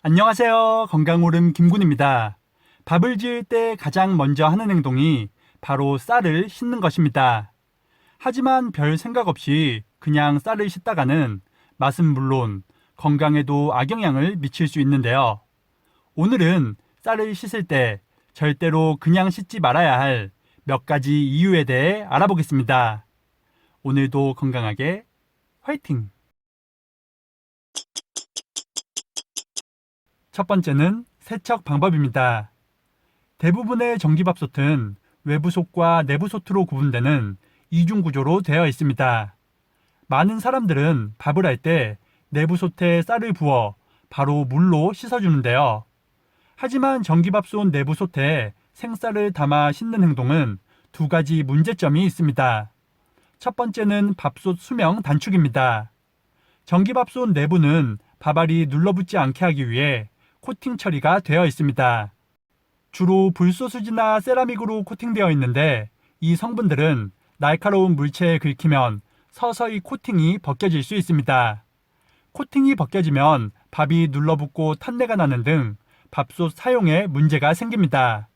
안녕하세요. 건강오름 김군입니다. 밥을 지을 때 가장 먼저 하는 행동이 바로 쌀을 씻는 것입니다. 하지만 별 생각 없이 그냥 쌀을 씻다가는 맛은 물론 건강에도 악영향을 미칠 수 있는데요. 오늘은 쌀을 씻을 때 절대로 그냥 씻지 말아야 할 몇 가지 이유에 대해 알아보겠습니다. 오늘도 건강하게 화이팅! 첫 번째는 세척 방법입니다. 대부분의 전기밥솥은 외부솥과 내부솥으로 구분되는 이중 구조로 되어 있습니다. 많은 사람들은 밥을 할 때 내부솥에 쌀을 부어 바로 물로 씻어주는데요. 하지만 전기밥솥 내부솥에 생쌀을 담아 씻는 행동은 두 가지 문제점이 있습니다. 첫 번째는 밥솥 수명 단축입니다. 전기밥솥 내부는 밥알이 눌러붙지 않게 하기 위해 코팅 처리가 되어 있습니다. 주로 불소수지나 세라믹으로 코팅되어 있는데 이 성분들은 날카로운 물체에 긁히면 서서히 코팅이 벗겨질 수 있습니다. 코팅이 벗겨지면 밥이 눌러붙고 탄내가 나는 등 밥솥 사용에 문제가 생깁니다.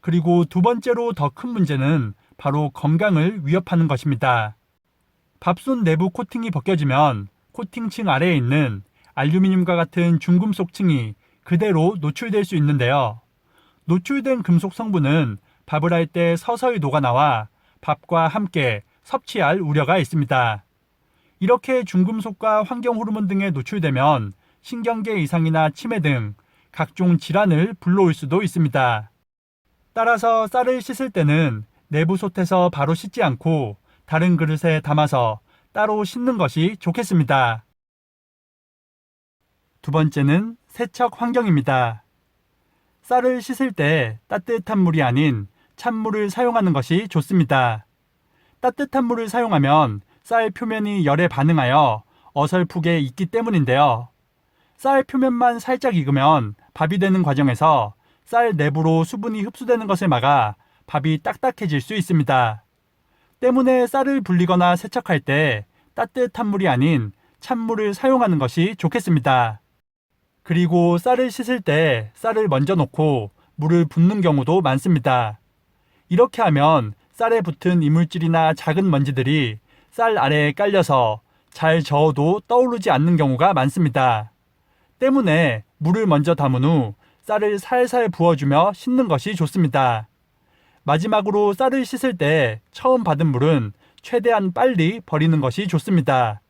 그리고 두 번째로 더 큰 문제는 바로 건강을 위협하는 것입니다. 밥솥 내부 코팅이 벗겨지면 코팅층 아래에 있는 알루미늄과 같은 중금속층이 그대로 노출될 수 있는데요. 노출된 금속 성분은 밥을 할 때 서서히 녹아나와 밥과 함께 섭취할 우려가 있습니다. 이렇게 중금속과 환경 호르몬 등에 노출되면 신경계 이상이나 치매 등 각종 질환을 불러올 수도 있습니다. 따라서 쌀을 씻을 때는 내부솥에서 바로 씻지 않고 다른 그릇에 담아서 따로 씻는 것이 좋겠습니다. 두 번째는 세척 환경입니다. 쌀을 씻을 때 따뜻한 물이 아닌 찬물을 사용하는 것이 좋습니다. 따뜻한 물을 사용하면 쌀 표면이 열에 반응하여 어설프게 익기 때문인데요. 쌀 표면만 살짝 익으면 밥이 되는 과정에서 쌀 내부로 수분이 흡수되는 것을 막아 밥이 딱딱해질 수 있습니다. 때문에 쌀을 불리거나 세척할 때 따뜻한 물이 아닌 찬물을 사용하는 것이 좋겠습니다. 그리고 쌀을 씻을 때 쌀을 먼저 놓고 물을 붓는 경우도 많습니다. 이렇게 하면 쌀에 붙은 이물질이나 작은 먼지들이 쌀 아래에 깔려서 잘 저어도 떠오르지 않는 경우가 많습니다. 때문에 물을 먼저 담은 후 쌀을 살살 부어주며 씻는 것이 좋습니다. 마지막으로 쌀을 씻을 때 처음 받은 물은 최대한 빨리 버리는 것이 좋습니다.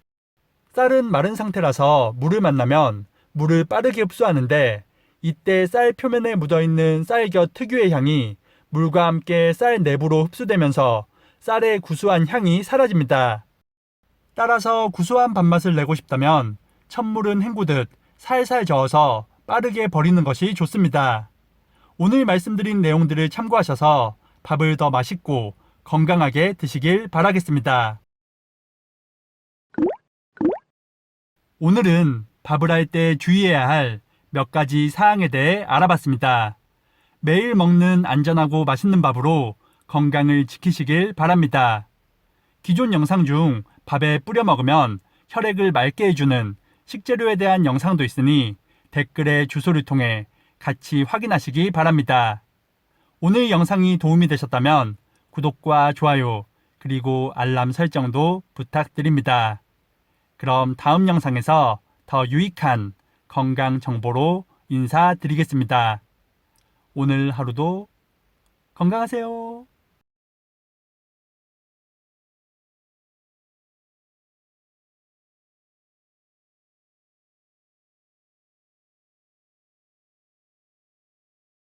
쌀은 마른 상태라서 물을 만나면 물을 빠르게 흡수하는데 이때 쌀 표면에 묻어있는 쌀겨 특유의 향이 물과 함께 쌀 내부로 흡수되면서 쌀의 구수한 향이 사라집니다. 따라서 구수한 밥맛을 내고 싶다면 첫물은 헹구듯 살살 저어서 빠르게 버리는 것이 좋습니다. 오늘 말씀드린 내용들을 참고하셔서 밥을 더 맛있고 건강하게 드시길 바라겠습니다. 오늘은 밥을 할 때 주의해야 할 몇 가지 사항에 대해 알아봤습니다. 매일 먹는 안전하고 맛있는 밥으로 건강을 지키시길 바랍니다. 기존 영상 중 밥에 뿌려 먹으면 혈액을 맑게 해주는 식재료에 대한 영상도 있으니 댓글에 주소를 통해 같이 확인하시기 바랍니다. 오늘 영상이 도움이 되셨다면 구독과 좋아요 그리고 알람 설정도 부탁드립니다. 그럼 다음 영상에서 더 유익한 건강 정보로 인사드리겠습니다. 오늘 하루도 건강하세요.